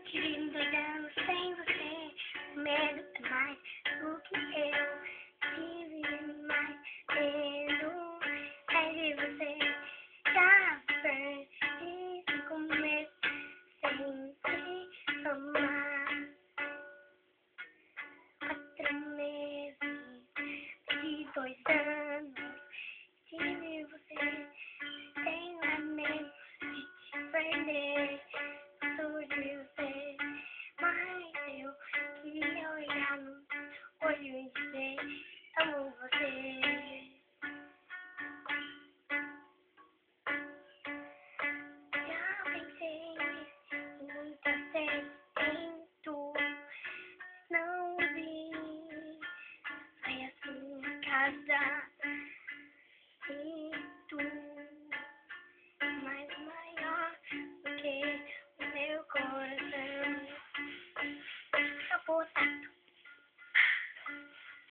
Querendo olhando sem você, o medo é mais do que eu tive mais medo é de você. Já perdi com medo sem te amar. 4 meses de 2 anos tive você. Tenho medo de te perder. Sou de você, mas eu queria olhar no olho e dizer: amo você. Já pensei muitas vezes em tu, não vi. Foi a sua casa e tu, mais maior do que o meu coração. Acabou, tá?